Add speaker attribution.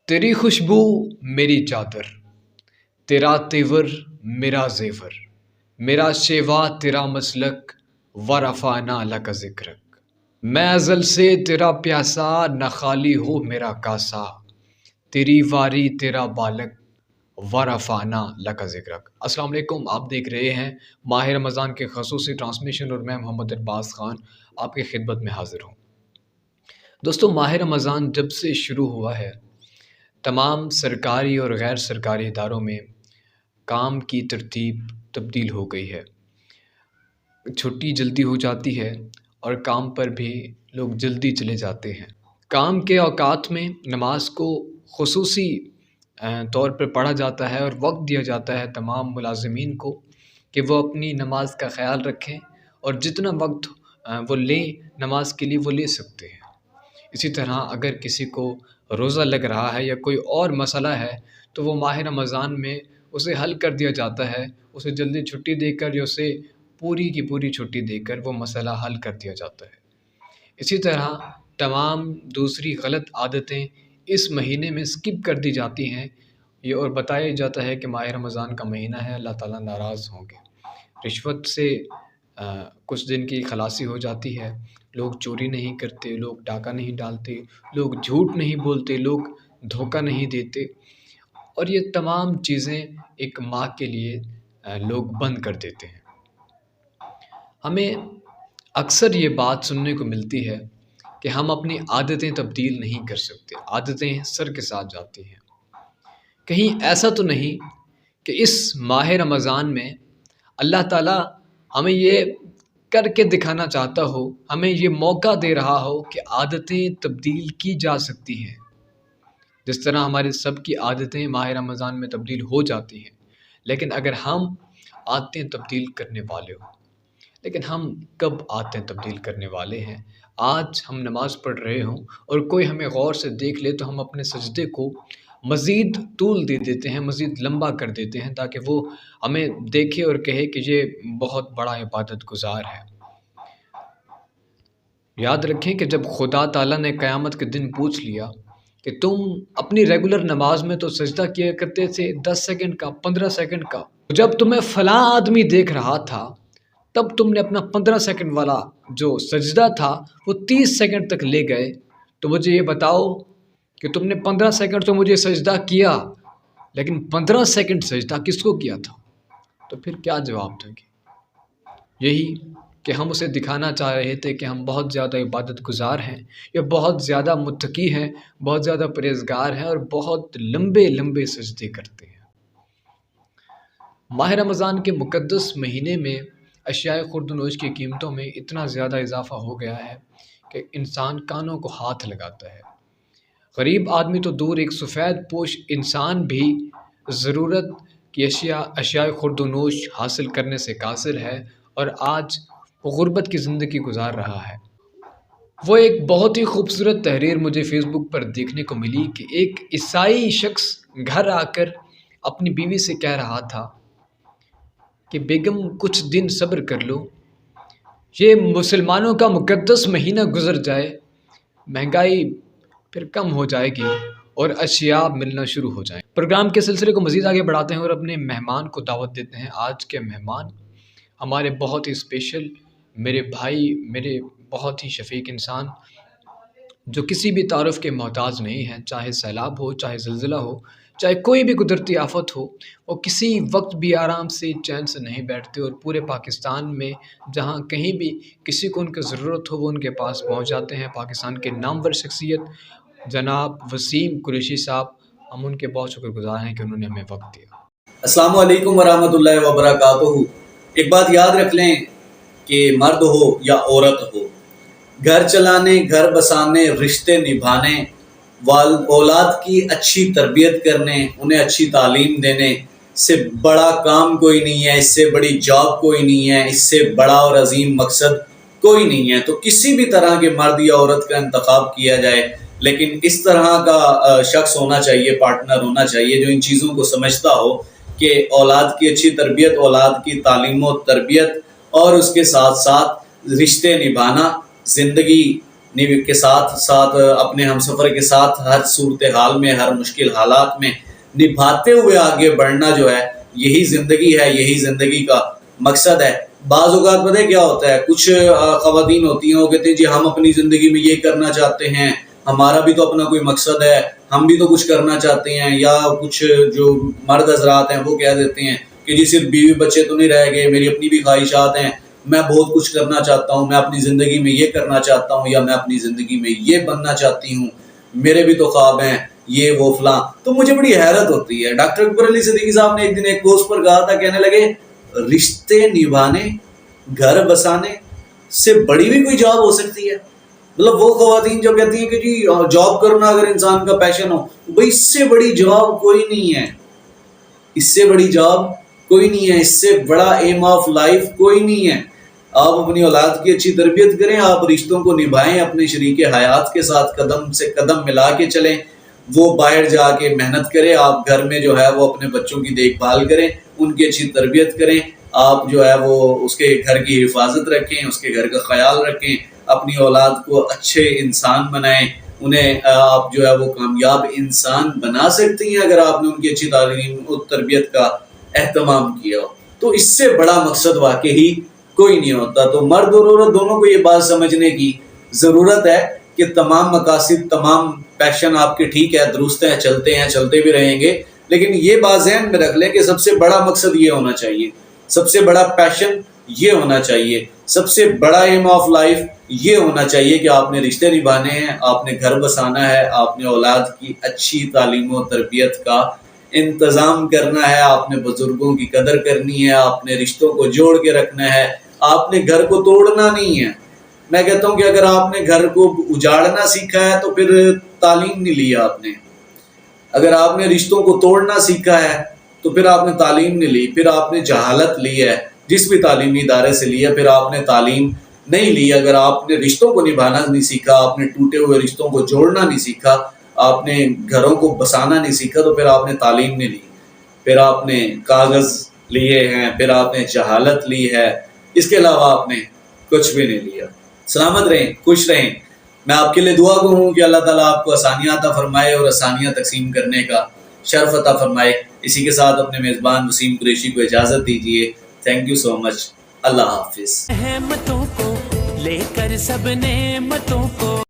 Speaker 1: तेरी खुशबू मेरी चादर, तेरा तेवर मेरा जेवर, मेरा शेवा तेरा मसलक, व रफ़ाना लका ज़िक्रक। मैं अज़ल से तेरा प्यासा, न खाली हो मेरा कासा, तेरी वारी तेरा बालक, व रफ़ाना लका ज़िक्रक। अस्सलाम वालेकुम, आप देख रहे हैं माह रमज़ान के ख़ुसूसी ट्रांसमिशन और मैं मोहम्मद अरबाज़ ख़ान आपकी खिदमत में हाज़िर हूँ। दोस्तों, माह रमज़ान जब से शुरू हुआ है तमाम सरकारी और गैर सरकारी इदारों में काम की तरतीब तब्दील हो गई है। छुट्टी जल्दी हो जाती है और काम पर भी लोग जल्दी चले जाते हैं। काम के औकात में नमाज को खुसूसी तौर पर पढ़ा जाता है और वक्त दिया जाता है तमाम मुलाज़िमीन को कि वो अपनी नमाज का ख़याल रखें और जितना वक्त वो लें नमाज के लिए वो ले सकते हैं। इसी तरह अगर किसी को रोज़ा लग रहा है या कोई और मसला है तो वो माह रमज़ान में उसे हल कर दिया जाता है, उसे जल्दी छुट्टी देकर या उसे पूरी की पूरी छुट्टी देकर वो मसला हल कर दिया जाता है। इसी तरह तमाम दूसरी गलत आदतें इस महीने में स्किप कर दी जाती हैं ये और बताया जाता है कि माह रमज़ान का महीना है, अल्लाह ताला नाराज़ होंगे। रिश्वत से कुछ दिन की खलासी हो जाती है, लोग चोरी नहीं करते, लोग डाका नहीं डालते, लोग झूठ नहीं बोलते, लोग धोखा नहीं देते और ये तमाम चीज़ें एक माह के लिए लोग बंद कर देते हैं। हमें अक्सर ये बात सुनने को मिलती है कि हम अपनी आदतें तब्दील नहीं कर सकते, आदतें सर के साथ जाती हैं। कहीं ऐसा तो नहीं कि इस माह रमज़ान में अल्लाह ताला हमें ये करके दिखाना चाहता हो, हमें ये मौका दे रहा हो कि आदतें तब्दील की जा सकती हैं। जिस तरह हमारी सब की आदतें माह रमज़ान में तब्दील हो जाती हैं, लेकिन अगर हम आदतें तब्दील करने वाले हों, लेकिन हम कब आदतें तब्दील करने वाले हैं? आज हम नमाज़ पढ़ रहे हों और कोई हमें गौर से देख ले तो हम अपने सजदे को मज़ीद तूल दे देते हैं, मज़ीद लंबा कर देते हैं ताकि वो हमें देखे और कहे कि ये बहुत बड़ा इबादत गुज़ार है। याद रखें कि जब खुदा ताला ने क़यामत के दिन पूछ लिया कि तुम अपनी रेगुलर नमाज में तो सजदा किया करते थे 10 सेकंड का, 15 सेकंड का, जब तुम्हें फ़लाँ आदमी देख रहा था तब तुमने अपना 15 सेकंड वाला जो सजदा था वो 30 सेकंड तक ले गए, तो मुझे ये बताओ कि तुमने 15 सेकंड तो मुझे सजदा किया, लेकिन 15 सेकंड सजदा किसको किया था? तो फिर क्या जवाब दोगे? यही कि हम उसे दिखाना चाह रहे थे कि हम बहुत ज़्यादा इबादत गुज़ार हैं या बहुत ज़्यादा मुत्तकी हैं, बहुत ज़्यादा परहेज़गार हैं और बहुत लंबे लंबे सजदे करते हैं। माह रमज़ान के मुक़द्दस महीने में अशियाए खुर्द-ओ-नोश की कीमतों में इतना ज़्यादा इजाफ़ा हो गया है कि इंसान कानों को हाथ लगाता है। गरीब आदमी तो दूर, एक सफ़ेद पोश इंसान भी ज़रूरत की अशियाए खुर्द-ओ-नोश हासिल करने से कासिर है और आज वो गुर्बत की ज़िंदगी गुज़ार रहा है। वो एक बहुत ही खूबसूरत तहरीर मुझे फ़ेसबुक पर देखने को मिली कि एक ईसाई शख्स घर आकर अपनी बीवी से कह रहा था कि बेगम कुछ दिन सब्र कर लो, ये मुसलमानों का मुक़द्दस महीना गुज़र जाए, महंगाई फिर कम हो जाएगी और अशिया मिलना शुरू हो जाए। प्रोग्राम के सिलसिले को मज़ीद आगे बढ़ाते हैं और अपने मेहमान को दावत देते हैं। आज के मेहमान हमारे बहुत ही स्पेशल मेरे भाई, मेरे बहुत ही शफ़ीक इंसान जो किसी भी तारुफ़ के मोहताज नहीं हैं, चाहे सैलाब हो, चाहे ज़िलज़िला हो, चाहे कोई भी कुदरती आफ़त हो, वो किसी वक्त भी आराम से चैन से नहीं बैठते और पूरे पाकिस्तान में जहाँ कहीं भी किसी को उनकी ज़रूरत हो वो उनके पास पहुँच जाते हैं। पाकिस्तान के नामवर शख्सियत जनाब वसीम कुरैशी साहब, हम उनके बहुत शुक्रगुज़ार हैं कि उन्होंने हमें वक्त दिया।
Speaker 2: अस्सलामु अलैकुम वरहमतुल्लाहि वबरकातुहू। एक बात याद रख लें कि मर्द हो या औरत हो, घर चलाने, घर बसाने, रिश्ते निभाने, औलाद की अच्छी तरबियत करने, उन्हें अच्छी तालीम देने से बड़ा काम कोई नहीं है, इससे बड़ी जॉब कोई नहीं है, इससे बड़ा और अजीम मकसद कोई नहीं है। तो किसी भी तरह के मर्द या औरत का इंतखाब किया जाए, लेकिन इस तरह का शख्स होना चाहिए, पार्टनर होना चाहिए जो इन चीज़ों को समझता हो कि औलाद की अच्छी तरबियत, औलाद की तालीम और तरबियत और उसके साथ साथ रिश्ते निभाना, ज़िंदगी کے ساتھ ساتھ اپنے ہم سفر کے ساتھ ہر صورتحال میں، ہر مشکل حالات میں نبھاتے ہوئے آگے بڑھنا جو ہے، یہی زندگی ہے، یہی زندگی کا مقصد ہے۔ بعض اوقات پتہ ہے کیا ہوتا ہے، کچھ خواتین ہوتی ہیں وہ کہتے ہیں جی ہم اپنی زندگی میں یہ کرنا چاہتے ہیں، ہمارا بھی تو اپنا کوئی مقصد ہے، ہم بھی تو کچھ کرنا چاہتے ہیں۔ یا کچھ جو مرد حضرات ہیں وہ کہہ دیتے ہیں کہ جی صرف بیوی بچے تو نہیں رہ گئے، میری اپنی بھی خواہشات ہیں، میں بہت کچھ کرنا چاہتا ہوں، میں اپنی زندگی میں یہ کرنا چاہتا ہوں، یا میں اپنی زندگی میں یہ بننا چاہتی ہوں، میرے بھی تو خواب ہیں، یہ وہ فلاں۔ تو مجھے بڑی حیرت ہوتی ہے، ڈاکٹر اکبر علی صدیقی صاحب نے ایک دن ایک پوسٹ پر کہا تھا، کہنے لگے رشتے نبھانے، گھر بسانے سے بڑی بھی کوئی جاب ہو سکتی ہے؟ مطلب وہ خواتین جو کہتی ہیں کہ جی جاب کرنا اگر انسان کا پیشن ہو، بھائی اس سے بڑی جاب کوئی نہیں ہے، اس سے بڑی جاب کوئی نہیں ہے، اس سے بڑا ایم آف لائف کوئی نہیں ہے۔ آپ اپنی اولاد کی اچھی تربیت کریں، آپ رشتوں کو نبھائیں، اپنے شریک حیات کے ساتھ قدم سے قدم ملا کے چلیں، وہ باہر جا کے محنت کرے، آپ گھر میں جو ہے وہ اپنے بچوں کی دیکھ بھال کریں، ان کی اچھی تربیت کریں، آپ جو ہے وہ اس کے گھر کی حفاظت رکھیں، اس کے گھر کا خیال رکھیں، اپنی اولاد کو اچھے انسان بنائیں، انہیں آپ جو ہے وہ کامیاب انسان بنا سکتی ہیں اگر آپ نے ان کی اچھی تعلیم اور تربیت کا اہتمام کیا ہو۔ تو اس سے بڑا مقصد واقعی کوئی نہیں ہوتا۔ تو مرد اور عورت دونوں کو یہ بات سمجھنے کی ضرورت ہے کہ تمام مقاصد، تمام پیشن آپ کے ٹھیک ہے، درست ہیں، چلتے ہیں، چلتے بھی رہیں گے، لیکن یہ بات ذہن میں رکھ لیں کہ سب سے بڑا مقصد یہ ہونا چاہیے، سب سے بڑا پیشن یہ ہونا چاہیے، سب سے بڑا ایم آف لائف یہ ہونا چاہیے کہ آپ نے رشتے نبھانے ہیں، آپ نے گھر بسانا ہے، آپ نے اولاد کی اچھی تعلیم و تربیت کا انتظام کرنا ہے، آپ نے بزرگوں کی قدر کرنی ہے، آپ نے رشتوں کو جوڑ کے رکھنا ہے، آپ نے گھر کو توڑنا نہیں ہے۔ میں کہتا ہوں کہ اگر آپ نے گھر کو اجاڑنا سیکھا ہے تو پھر تعلیم نہیں لی آپ نے، اگر آپ نے رشتوں کو توڑنا سیکھا ہے تو پھر آپ نے تعلیم نہیں لی، پھر آپ نے جہالت لی ہے، جس بھی تعلیمی ادارے سے لی ہے پھر آپ نے تعلیم نہیں لی۔ اگر آپ نے رشتوں کو نبھانا نہیں سیکھا، آپ نے ٹوٹے ہوئے رشتوں کو جوڑنا نہیں سیکھا، آپ نے گھروں کو بسانا نہیں سیکھا تو پھر آپ نے تعلیم نہیں لی، پھر آپ نے کاغذ لیے ہیں، پھر آپ نے جہالت لی ہے، اس کے علاوہ آپ نے کچھ بھی نہیں لیا۔ سلامت رہیں، خوش رہیں۔ میں آپ کے لیے دعا گو ہوں کہ اللہ تعالیٰ آپ کو آسانیاں عطا فرمائے اور آسانیاں تقسیم کرنے کا شرف عطا فرمائے۔ اسی کے ساتھ اپنے میزبان وسیم قریشی کو اجازت دیجیے۔ تھینک یو سو مچ۔ اللہ حافظ۔
Speaker 3: احمتوں کو لے کر سب نعمتوں کو